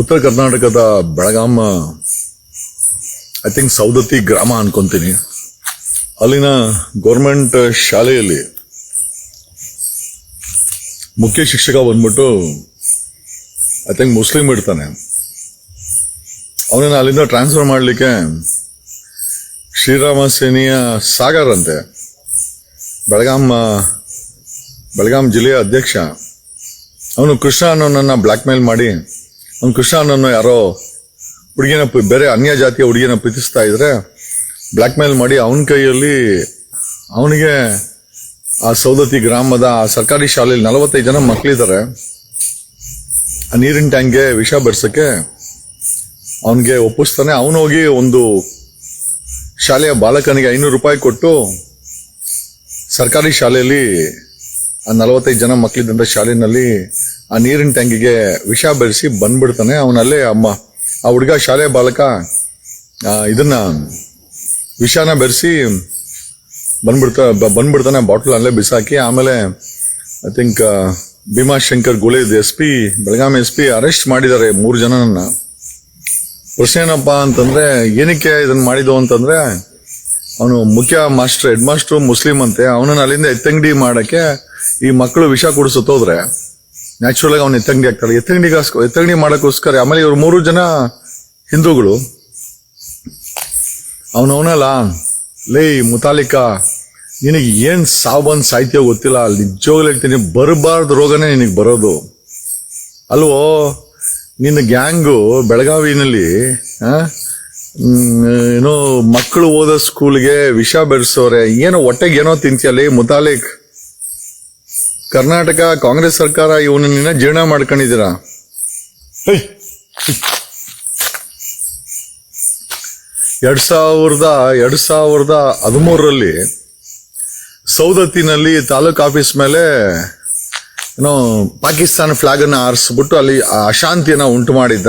ಉತ್ತರ ಕರ್ನಾಟಕದ Belgaum I think Saundatti ಗ್ರಾಮ ಅನ್ಕೊಂತೀನಿ. ಅಲ್ಲಿನ ಗೌರ್ಮೆಂಟ್ ಶಾಲೆಯಲ್ಲಿ ಮುಖ್ಯ ಶಿಕ್ಷಕ ಬಂದ್ಬಿಟ್ಟು ಐ ಥಿಂಕ್ ಮುಸ್ಲಿಂ ಇರ್ತಾನೆ. ಅವನನ್ನ ಅಲ್ಲಿಂದ ಟ್ರಾನ್ಸ್ಫರ್ ಮಾಡಲಿಕ್ಕೆ ಶ್ರೀರಾಮ ಸೇನೆಯ ಸಾಗರ್ ಅಂತೆ ಬೆಳಗಾಂ ಜಿಲ್ಲೆಯ ಅಧ್ಯಕ್ಷ, ಅವನು ಕೃಷ್ಣ ಅನ್ನೋನನ್ನ ಬ್ಲಾಕ್ ಮೇಲ್ ಮಾಡಿ, ಅವನು ಕೃಷ್ಣ ಅನ್ನೋನು ಯಾರೋ ಹುಡುಗಿನ ಬೇರೆ ಅನ್ಯ ಜಾತಿಯ ಹುಡುಗಿನ ಪ್ರೀತಿಸ್ತಾ ಇದ್ರೆ ಬ್ಲಾಕ್ ಮೇಲ್ ಮಾಡಿ ಅವನ ಕೈಯಲ್ಲಿ ಅವನಿಗೆ ಆ ಸೌದತ್ತಿ ಗ್ರಾಮದ ಸರ್ಕಾರಿ ಶಾಲೆಯಲ್ಲಿ 45 ಜನ ಮಕ್ಕಳಿದ್ದಾರೆ. ಆ ನೀರಿನ ಟ್ಯಾಂಕ್ಗೆ ವಿಷ ಬೆರೆಸಕ್ಕೆ ಅವನಿಗೆ ಒಪ್ಪಿಸ್ತಾನೆ. ಅವನು ಹೋಗಿ ಒಂದು ಶಾಲೆಯ ಬಾಲಕನಿಗೆ 500 ರೂಪಾಯಿ ಕೊಟ್ಟು ಸರ್ಕಾರಿ ಶಾಲೆಯಲ್ಲಿ ಆ 45 ಜನ ಮಕ್ಕಳಿದ್ದಂಥ ಶಾಲೆಯಲ್ಲಿ ಆ ನೀರಿನ ಟ್ಯಾಂಕಿಗೆ ವಿಷ ಬೆರೆಸಿ ಬಂದ್ಬಿಡ್ತಾನೆ. ಅವನಲ್ಲೇ ಆ ಹುಡುಗ ಶಾಲೆ ಬಾಲಕ ಇದನ್ನ ವಿಷಾನ ಬೆರೆಸಿ ಬಂದ್ಬಿಡ್ತಾನೆ ಬಾಟ್ಲ್ ಅಲ್ಲೇ ಬಿಸಾಕಿ. ಆಮೇಲೆ ಐ ಥಿಂಕ್ ಭೀಮಾಶಂಕರ್ ಗುಳೆ ಬೆಳಗಾಂ SP ಅರೆಸ್ಟ್ ಮಾಡಿದ್ದಾರೆ 3 ಜನನನ್ನ. ಪ್ರಶ್ನೆ ಏನಪ್ಪಾ ಅಂತಂದ್ರೆ ಏನಕ್ಕೆ ಇದನ್ನ ಮಾಡಿದ್ದು ಅಂತಂದ್ರೆ, ಅವನು ಹೆಡ್ ಮಾಸ್ಟರ್ ಮುಸ್ಲಿಂ ಅಂತೆ. ಅವನನ್ನ ಅಲ್ಲಿಂದ ಎತ್ತಂಗಡಿ ಮಾಡಕ್ಕೆ ಈ ಮಕ್ಕಳು ವಿಷ ಕುಡಿಸುತ್ತೋದ್ರೆ ನ್ಯಾಚುರಲ್ ಆಗಿ ಅವ್ನು ಎತ್ತಂಗಡಿ ಆಗ್ತಾರೆ. ಎತ್ತಂಗಡಿ ಮಾಡಕ್ಕೋಸ್ಕರ. ಆಮೇಲೆ ಇವ್ರು 3 ಜನ ಹಿಂದೂಗಳು. ಅವನಲ್ಲ ಲೇ ಮುತಾಲಿಕಾ, ನಿನಗೆ ಏನ್ ಸಾವು ಸಾಹಿತ್ಯ ಗೊತ್ತಿಲ್ಲ. ನಿಜವಾಗ್ಲೂ ಹೇಳ್ತೀನಿ, ಬರಬಾರ್ದು ರೋಗನೇ ನಿನಗೆ ಬರೋದು ಅಲ್ವೋ. ನಿನ್ನ ಗ್ಯಾಂಗು ಬೆಳಗಾವಿನಲ್ಲಿ ಏನೋ ಮಕ್ಕಳು ಓದೋ ಸ್ಕೂಲ್ಗೆ ವಿಷ ಬೆರೆಸೋರೆ. ಏನೋ ಹೊಟ್ಟೆಗೆ ಏನೋ ತಿಂತೀಯಲ್ಲ ಮುತಾಲಿಕ್. ಕರ್ನಾಟಕ ಕಾಂಗ್ರೆಸ್ ಸರ್ಕಾರ ಇವನನ್ನ ಜೀರ್ಣ ಮಾಡ್ಕೊಂಡಿದ್ದೀರಾ. 2013ರಲ್ಲಿ ಸೌದತ್ತಿನಲ್ಲಿ ತಾಲೂಕ್ ಆಫೀಸ್ ಮೇಲೆ ಏನೋ ಪಾಕಿಸ್ತಾನ ಫ್ಲಾಗ್ ಅನ್ನ ಆರಿಸ್ಬಿಟ್ಟು ಅಲ್ಲಿ ಅಶಾಂತಿಯನ್ನ ಉಂಟು ಮಾಡಿದ್ದ.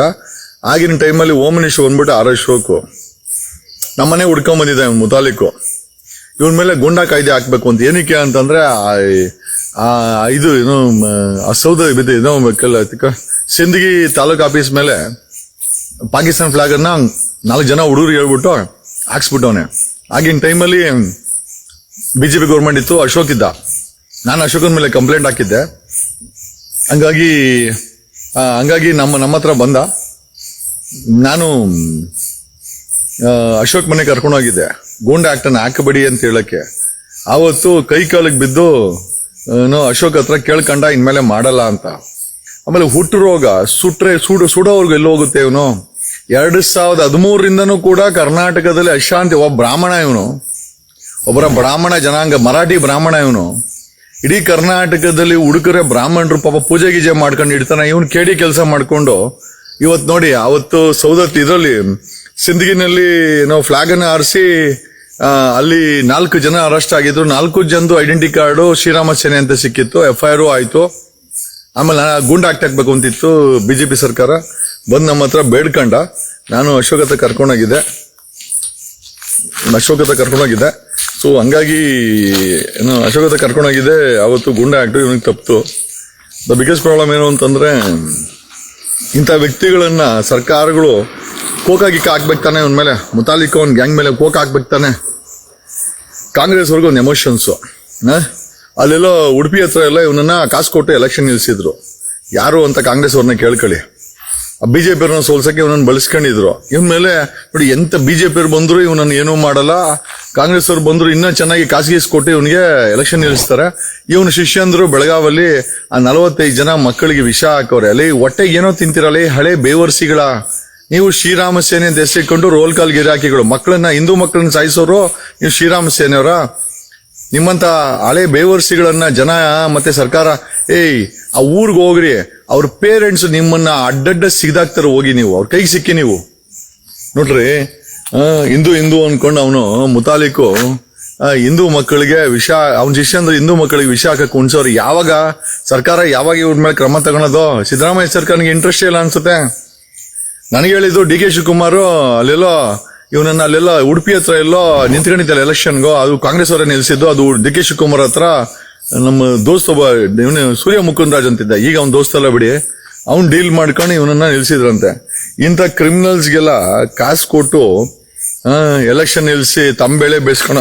ಆಗಿನ ಟೈಮಲ್ಲಿ ಹೋಮ್ ಮಿನಿಸ್ಟರ್ ಬಂದ್ಬಿಟ್ಟು ಅಶೋಕ್ ನಮ್ಮನೆ ಹುಡ್ಕೊಂಡ್ ಬಂದಿದ್ದ ಮುತಾಲಿಕ್. ಇವನ್ ಮೇಲೆ ಗುಂಡಾ ಕಾಯ್ದೆ ಹಾಕ್ಬೇಕು ಅಂತ. ಏನಕ್ಕೆ ಅಂತಂದ್ರೆ ಇದು ಏನೋ ಸಿಂದಗಿ ತಾಲೂಕ್ ಆಫೀಸ್ ಮೇಲೆ ಪಾಕಿಸ್ತಾನ ಫ್ಲಾಗ್ ಅನ್ನ 4 ಜನ ಹುಡುಗರು ಹೇಳ್ಬಿಟ್ಟು ಹಾಕ್ಸ್ಬಿಟ್ಟವನೆ. ಆಗಿನ ಟೈಮಲ್ಲಿ BJP ಗೌರ್ಮೆಂಟ್ ಇತ್ತು, ಅಶೋಕ್ ಇದ್ದ. ನಾನು ಅಶೋಕನ ಮೇಲೆ ಕಂಪ್ಲೇಂಟ್ ಹಾಕಿದ್ದೆ. ಹಂಗಾಗಿ ನಮ್ಮ ಹತ್ರ ಬಂದ. ನಾನು ಅಶೋಕ್ ಮನೆ ಕರ್ಕೊಂಡೋಗಿದ್ದೆ ಗೂಂಡಾ ಆಕ್ಟ್ ಅನ್ನ ಹಾಕಬೇಡಿ ಅಂತ ಹೇಳಕ್ಕೆ. ಆವತ್ತು ಕೈ ಕಾಲಿಗೆ ಬಿದ್ದು ಅಶೋಕ್ ಹತ್ರ ಕೇಳ್ಕೊಂಡ ಇನ್ಮೇಲೆ ಮಾಡಲ್ಲ ಅಂತ. ಆಮೇಲೆ ಹುಟ್ಟು ರೋಗ ಸುಡೋರ್ಗು ಎಲ್ಲೋ ಹೋಗುತ್ತೆ. ಇವನು 2013ರಿಂದನೂ ಕೂಡ ಕರ್ನಾಟಕದಲ್ಲಿ ಅಶಾಂತಿ. ಒಬ್ಬರ ಬ್ರಾಹ್ಮಣ ಜನಾಂಗ, ಮರಾಠಿ ಬ್ರಾಹ್ಮಣ ಇವನು. ಇಡೀ ಕರ್ನಾಟಕದಲ್ಲಿ ಹುಡುಕರೆ ಬ್ರಾಹ್ಮಣರು ಪಾಪ ಪೂಜೆ ಗೀಜೆ ಮಾಡ್ಕೊಂಡು ಇಡ್ತಾನೆ. ಇವನು ಕೇಳಿ ಕೆಲಸ ಮಾಡ್ಕೊಂಡು ಇವತ್ತು ನೋಡಿ, ಅವತ್ತು ಸೌದತ್ತಿ ಇದರಲ್ಲಿ ಸಿಂದಗಿನಲ್ಲಿ ಫ್ಲಾಗ್ ಅನ್ನ ಆರಿಸಿ ಅಲ್ಲಿ 4 ಜನ ಅರೆಸ್ಟ್ ಆಗಿದ್ರು. 4 ಜನದು ಐಡೆಂಟಿ ಕಾರ್ಡು ಶ್ರೀರಾಮ ಸೇನೆ ಅಂತ ಸಿಕ್ಕಿತ್ತು. FIR ಆಯ್ತು. ಆಮೇಲೆ ಗುಂಡ್ ಹಾಕ್ಬೇಕು ಅಂತಿತ್ತು BJP ಸರ್ಕಾರ. ಬಂದ್ ನಮ್ಮ ಹತ್ರ ಬೇಡ್ಕಂಡ. ನಾನು ಅಶೋಕ್ ಹತ್ರ ಕರ್ಕೊಂಡೋಗಿದ್ದೆ. ಸೊ ಹಂಗಾಗಿ ಅಶೋಕ್ ಹತ್ರ ಕರ್ಕೊಂಡೋಗಿದ್ದೆ. ಅವತ್ತು ಗುಂಡ ಹಾಕ್ತು, ಇವನಿಗೆ ತಪ್ಪಿತು. ದ ಬಿಗ್ಗೆಸ್ಟ್ ಪ್ರಾಬ್ಲಮ್ ಏನು ಅಂತಂದ್ರೆ, ಇಂಥ ವ್ಯಕ್ತಿಗಳನ್ನ ಸರ್ಕಾರಗಳು ಕೋಕಾಗಿ ಹಾಕ್ಬೇಕು ತಾನೆ. ಅವನ ಮೇಲೆ ಮುತಾಲಿಕ್ ಅವ್ನ ಗ್ಯಾಂಗ್ ಮೇಲೆ ಕೋಕ್ ಹಾಕ್ಬೇಕು ತಾನೆ. ಕಾಂಗ್ರೆಸ್ ಅವ್ರಿಗೆ ಒಂದು ಎಮೋಷನ್ಸು. ಅಲ್ಲೆಲ್ಲೋ ಉಡುಪಿ ಹತ್ರ ಎಲ್ಲ ಇವನನ್ನ ಕಾಸು ಕೊಟ್ಟು ಎಲೆಕ್ಷನ್ ನಿಲ್ಸಿದ್ರು. ಯಾರು ಅಂತ ಕಾಂಗ್ರೆಸ್ ಅವ್ರನ್ನ ಕೇಳ್ಕೊಳ್ಳಿ. BJP ಅವ್ರನ್ನ ಸೋಲ್ಸಕ್ಕೆ ಇವನನ್ನ ಬಳಸ್ಕೊಂಡಿದ್ರು. ಇವನ್ ಮೇಲೆ ನೋಡಿ, ಎಂತ BJP ಅವ್ರು ಬಂದ್ರು ಇವನನ್ನ ಏನೂ ಮಾಡಲ್ಲ. ಕಾಂಗ್ರೆಸ್ ಅವ್ರು ಬಂದ್ರು ಇನ್ನೂ ಚೆನ್ನಾಗಿ ಕಾಸಿಗಿಸ್ಕೊಟ್ಟು ಇವನಿಗೆ ಎಲೆಕ್ಷನ್ ನಿಲ್ಲಿಸ್ತಾರೆ. ಇವನು ಶಿಷ್ಯಂದ್ರು ಬೆಳಗಾವಲ್ಲಿ ಆ 45 ಜನ ಮಕ್ಕಳಿಗೆ ವಿಷ ಹಾಕೋರೆ. ಅಲ್ಲಿ ಹೊಟ್ಟೆಗೆ ಏನೋ ತಿಂತಿರಲ್ಲ ಹಳೆ ಬೇವರ್ಸಿಗಳ. ನೀವು ಶ್ರೀರಾಮ ಸೇನೆ ಅಂತ ಹೆಸರಿಕೊಂಡು ರೋಲ್ ಕಾಲ್ ಗಿರಾಕಿಗಳು. ಹಿಂದೂ ಮಕ್ಕಳನ್ನ ಸಾಯಿಸೋರು ನೀವು ಶ್ರೀರಾಮ ಸೇನೆಯವರ. ನಿಮ್ಮಂತ ಹಳೆ ಬೇವರ್ಸಿಗಳನ್ನ ಜನ ಮತ್ತೆ ಸರ್ಕಾರ ಆ ಊರ್ಗ್ ಹೋಗ್ರಿ. ಅವ್ರ ಪೇರೆಂಟ್ಸ್ ನಿಮ್ಮನ್ನ ಅಡ್ಡಡ್ಡ ಸಿಗ್ದಾಕ್ತಾರ. ಹೋಗಿ ನೀವು ಅವ್ರ ಕೈಗೆ ಸಿಕ್ಕಿ ನೀವು ನೋಡ್ರಿ. ಹಿಂದೂ ಅನ್ಕೊಂಡು ಅವನು ಮುತಾಲಿಕು ಹಿಂದೂ ಮಕ್ಕಳಿಗೆ ವಿಷ, ಅವನ ಶಿಷ್ಯಂದ್ರೆ ಹಿಂದೂ ಮಕ್ಕಳಿಗೆ ವಿಷ ಹಾಕಕ್ಕೆ ಉಣ್ಸೋರು. ಸರ್ಕಾರ ಯಾವಾಗ ಇವ್ರ ಮೇಲೆ ಕ್ರಮ ತಗೊಳೋದು? ಸಿದ್ದರಾಮಯ್ಯ ಸರ್ಕಾರನಿಗೆ ಇಂಟ್ರೆಸ್ಟ್ ಇಲ್ಲ ಅನ್ಸುತ್ತೆ. ನನಗೆ ಹೇಳಿದ್ದು DK ಶಿವಕುಮಾರ್ ಅಲ್ಲೆಲ್ಲೋ ಇವನನ್ನ ಅಲ್ಲೆಲ್ಲ ಉಡುಪಿ ಹತ್ರ ಎಲ್ಲೋ ನಿಂತ್ಕೊಂಡಿದ್ದಲ್ಲ ಎಲೆಕ್ಷನ್ಗೋ. ಅದು ಕಾಂಗ್ರೆಸ್ ಅವರೇ ನಿಲ್ಸಿದ್ದು. ಅದು DK ಶಿವಕುಮಾರ್ ಹತ್ರ ನಮ್ಮ ದೋಸ್ತ ಒಬ್ಬ ಸೂರ್ಯ ಮುಕುಂದ್ ರಾಜ್ ಅಂತಿದ್ದ. ಈಗ ಅವ್ನ ದೋಸ್ತ ಎಲ್ಲ ಬಿಡಿ. ಅವ್ನು ಡೀಲ್ ಮಾಡ್ಕೊಂಡು ಇವನನ್ನ ನಿಲ್ಸಿದ್ರಂತೆ. ಇಂಥ ಕ್ರಿಮಿನಲ್ಸ್ಗೆಲ್ಲ ಕಾಸು ಕೊಟ್ಟು ಎಲೆಕ್ಷನ್ ನಿಲ್ಸಿ ತಮ್ಮ ಬೆಳೆ ಬೇಯಿಸ್ಕೊಳ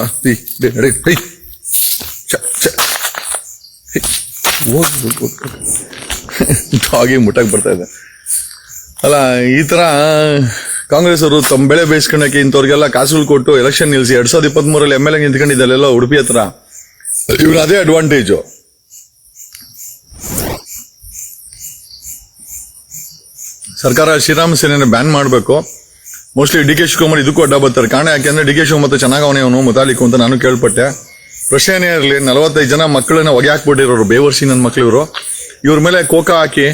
ಹಾಗೆ ಮುಟ್ಟಕ್ ಬರ್ತಾ ಇದೆ ಅಲ್ಲ. ಈ ತರ ಕಾಂಗ್ರೆಸ್ ಅವರು ತಮ್ಮ ಬೆಳೆ ಬೇಯಿಸ್ಕೊಳಕ್ಕೆ ಇಂಥವ್ರಿಗೆಲ್ಲ ಕಾಸುಗಳು ಕೊಟ್ಟು ಎಲೆಕ್ಷನ್ ನಿಲ್ಸಿ 2023 MLA ನಿಂತ್ಕೊಂಡಿದ್ದಲ್ಲೆಲ್ಲ ಉಡುಪಿ ಹತ್ರ. ಇವ್ರು ಅದೇ ಅಡ್ವಾಂಟೇಜು. ಸರ್ಕಾರ ಶ್ರೀರಾಮ ಸೇನೆನ ಬ್ಯಾನ್ ಮಾಡಬೇಕು. ಮೋಸ್ಟ್ಲಿ ಡಿ ಕೆ ಶಿವಕುಮಾರ್ ಇದಕ್ಕೂ ಅಡ್ಡ ಬರ್ತಾರೆ. ಕಾರಣ ಯಾಕೆಂದ್ರೆ ಡಿ ಕೆ ಶಿವಕುಮಾರ್ ಚೆನ್ನಾಗಿ ಅವನು ಮುತಾಲಿಕು ಅಂತ ನಾನು ಕೇಳ್ಪಟ್ಟೆ. ಪ್ರಶ್ನೆನೇ ಇರಲಿ, 45 ಜನ ಮಕ್ಕಳನ್ನ ಹೊಗೆ ಹಾಕ್ಬಿಟ್ಟಿರೋರು, ಬೇವರ್ಸಿ ನನ್ನ ಮಕ್ಳು ಇವರು. ಇವ್ರ ಮೇಲೆ ಕೋಕಾ ಹಾಕಿ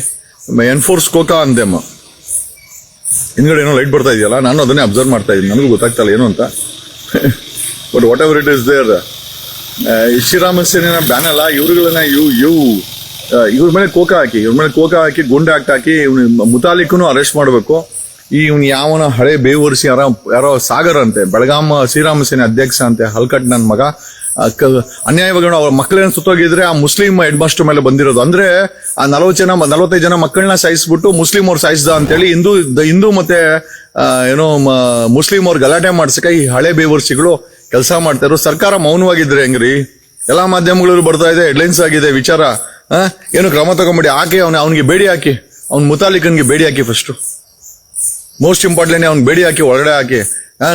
ಎನ್ಫೋರ್ಸ್ ಕೋಕಾ ಅಂದೆಮ್ಮ. ಹಿಂದ್ಗಡೆ ಏನೋ ಲೈಟ್ ಬರ್ತಾ ಇದೆಯಲ್ಲ, ನಾನು ಅದನ್ನೇ ಅಬ್ಸರ್ವ್ ಮಾಡ್ತಾ ಇದ್ದೀನಿ, ನನಗೂ ಗೊತ್ತಾಗ್ತಲ್ಲ ಏನು ಅಂತ. But whatever it is there, Sri Rama ಸೇನೆನ ಬ್ಯಾನ್ ಅಲ್ಲ, ಇವ್ರುಗಳನ್ನ ಇವ್ರ ಮೇಲೆ ಕೋಕಾ ಹಾಕಿ ಗುಂಡೆ ಹಾಕಿ ಮುತಾಲಿಕ್ನು ಅರೆಸ್ಟ್ ಮಾಡಬೇಕು. ಇವ್ನು ಯಾವನ ಹಳೆ ಬೇವರ್ಸಿ ಯಾರೋ ಸಾಗರ್ ಅಂತೆ, ಬೆಳಗಾಂ ಶ್ರೀರಾಮ ಸೇನೆ ಅಧ್ಯಕ್ಷ ಅಂತೆ, ಹಲ್ಕಟ್ ನನ್ನ ಮಗ. ಅನ್ಯಾಯವಾಗಿ ಅವ್ರ ಮಕ್ಕಳೇನು ಸುತ್ತೋಗಿದ್ರೆ ಆ ಮುಸ್ಲಿಂ ಹೆಡ್ ಮಾಸ್ಟರ್ ಮೇಲೆ ಬಂದಿರೋದು. ಅಂದ್ರೆ ಆ 45 ಜನ ಮಕ್ಕಳನ್ನ ಸಾಯಿಸ್ಬಿಟ್ಟು ಮುಸ್ಲಿಂ ಅವ್ರು ಸಾಯಿಸ್ದ ಅಂತೇಳಿ ಹಿಂದೂ ಮತ್ತೆ ಮುಸ್ಲಿಂ ಅವ್ರು ಗಲಾಟೆ ಮಾಡ್ಸಕ ಈ ಹಳೆ ಬೇವರ್ಸಿಗಳು ಕೆಲಸ ಮಾಡ್ತಾ ಇರೋ. ಸರ್ಕಾರ ಮೌನವಾಗಿದ್ರೆ ಹೆಂಗ್ರಿ? ಎಲ್ಲಾ ಮಾಧ್ಯಮಗಳು ಬರ್ತಾ ಇದೆ, ಹೆಡ್ಲೈನ್ಸ್ ಆಗಿದೆ ವಿಚಾರ. ಏನು ಕ್ರಮ ತಗೊಂಬಿಡಿ, ಹಾಕಿ ಅವ್ನಿಗೆ ಬೇಡಿ ಹಾಕಿ, ಅವ್ನ ಮುತಾಲಿಕನ್ಗೆ ಬೇಡಿ ಹಾಕಿ. ಫಸ್ಟ್ ಮೋಸ್ಟ್ ಇಂಪಾರ್ಟೆಂಟ್, ಅವ್ನ್ ಬೇಡಿ ಹಾಕಿ, ಒಳಗಡೆ ಹಾಕಿ.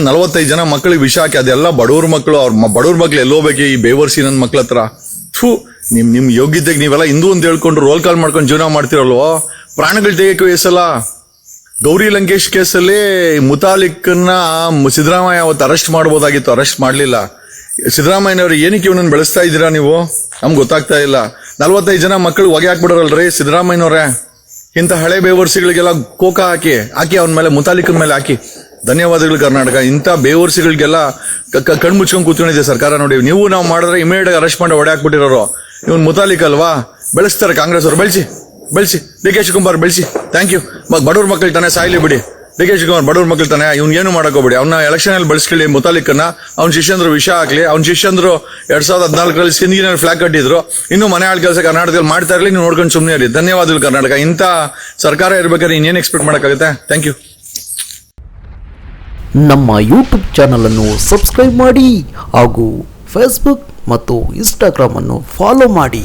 45 ಜನ ಮಕ್ಕಳಿಗೆ ವಿಷ ಹಾಕಿ. ಅದೆಲ್ಲ ಬಡವ್ರ ಮಕ್ಕಳು, ಬಡವ್ರ ಮಕ್ಳು ಎಲ್ಲೋಗ್ಬೇಕು ಈ ಬೇವರ್ಸಿ ನನ್ನ ಮಕ್ಳ ಹತ್ರ. ನಿಮ್ ಯೋಗ್ಯತೆಗೆ ನೀವೆಲ್ಲ ಹಿಂದೂ ಅಂತ ಹೇಳ್ಕೊಂಡು ರೋಲ್ ಕಾಲ್ ಮಾಡ್ಕೊಂಡು ಜೀವನ ಮಾಡ್ತಿರಲ್ವೋ. ಪ್ರಾಣಗಳು ತೆಗೆಯಕ್ಕೆ ವಯಸ್ಸಲ್ಲ. ಗೌರಿ ಲಂಕೇಶ್ ಕೇಸಲ್ಲಿ ಮುತಾಲಿಕ್ನ ಸಿದ್ದರಾಮಯ್ಯ ಅವತ್ತು ಅರೆಸ್ಟ್ ಮಾಡಬಹುದಾಗಿತ್ತು, ಅರೆಸ್ಟ್ ಮಾಡ್ಲಿಲ್ಲ. ಸಿದ್ದರಾಮಯ್ಯನವ್ರು ಏನಕ್ಕೆ ಇವನನ್ನು ಬೆಳೆಸ್ತಾ ಇದ್ದೀರಾ ನೀವು? ನಮ್ಗೆ ಗೊತ್ತಾಗ್ತಾ ಇಲ್ಲ. 45 ಜನ ಮಕ್ಕಳು ಹೊಗೆ ಹಾಕ್ಬಿಡೋರಲ್ರಿ ಸಿದ್ದರಾಮಯ್ಯನವ್ರೆ. ಇಂಥ ಹಳೆ ಬೇವರ್ಸಿಗಳಿಗೆಲ್ಲ ಕೋಕಾ ಹಾಕಿ ಅವನ ಮೇಲೆ, ಮುತಾಲಿಕನ ಮೇಲೆ ಹಾಕಿ. ಧನ್ಯವಾದಗಳು ಕರ್ನಾಟಕ. ಇಂಥ ಬೇವರ್ಸಿಗಳಿಗೆಲ್ಲ ಕಣ್ಮುಚ್ಕೊಂಡು ಕೂತ್ಕೊಂಡಿದೆ ಸರ್ಕಾರ ನೋಡಿ. ನಾವು ಮಾಡಿದ್ರೆ ಇಮಿಡಿಯೇಟ್ ಅರೆಸ್ಟ್ ಮಾಡಿ ಹೊಡೆ ಹಾಕ್ಬಿಟ್ಟಿರೋರು. ಇವನ್ ಮುತಾಲಿಕ್ ಅಲ್ವಾ? ಬೆಳೆಸ್ತಾರೆ ಕಾಂಗ್ರೆಸ್ ಅವರು. ಬೆಳೆಸಿ ಡಿ ಕೆ ಶಿವಕುಮಾರ್ ಬೆಳೆಸಿ. Thank you. ಬಡವ್ರ ಮಕ್ಕಳು ತಾನೆ ಸಾಯ್ಲಿ ಬಿಡಿ. ಡಿ ಕೆ ಶಿವಕುಮಾರ್ ಬಡವ್ರ ಮಕ್ಕಳು ತಾನೆ, ಏನು ಮಾಡಕೋಬೇಡಿ. ಅವ್ನ ಎಲೆಕ್ಷನ್ ಅಲ್ಲಿ ಬೆಳೆಸ್ಕೊಳ್ಳಿ ಮುತಾಲಿಕನ್ನ. ಅವ್ನ ಶಿಷ್ಯಂದ್ರು ವಿಷ ಹಾಕ್ಲಿ. ಅವ್ನ ಶಿಷ್ಯಂದ್ರು 2014 ಸಿಂಧಿಗಿನಲ್ಲಿ ಫ್ಲಾಗ್ ಕಟ್ಟಿದ್ರು. ಇನ್ನು ಮನೆ ಆಳ್ ಕೆಲಸ ಕರ್ನಾಟಕದಲ್ಲಿ ಮಾಡ್ತಾ ಇರಲಿ, ನೀವು ನೋಡ್ಕೊಂಡು ಸುಮ್ಮನೆ ಇರಿ. ಧನ್ಯವಾದಗಳು ಕರ್ನಾಟಕ. ಇಂಥ ಸರ್ಕಾರ ಇರ್ಬೇಕಾದ್ರೆ ಇನ್ನೇನು ಎಕ್ಸ್ಪೆಕ್ಟ್ ಮಾಡೋಕ್ಕಾಗುತ್ತೆ? Thank you. ನಮ್ಮ ಯೂಟ್ಯೂಬ್ ಚಾನಲ್ ಅನ್ನು ಸಬ್ಸ್ಕ್ರೈಬ್ ಮಾಡಿ ಹಾಗೂ ಫೇಸ್ಬುಕ್ ಮತ್ತು ಇನ್ಸ್ಟಾಗ್ರಾಮ್ ಅನ್ನು ಫಾಲೋ ಮಾಡಿ.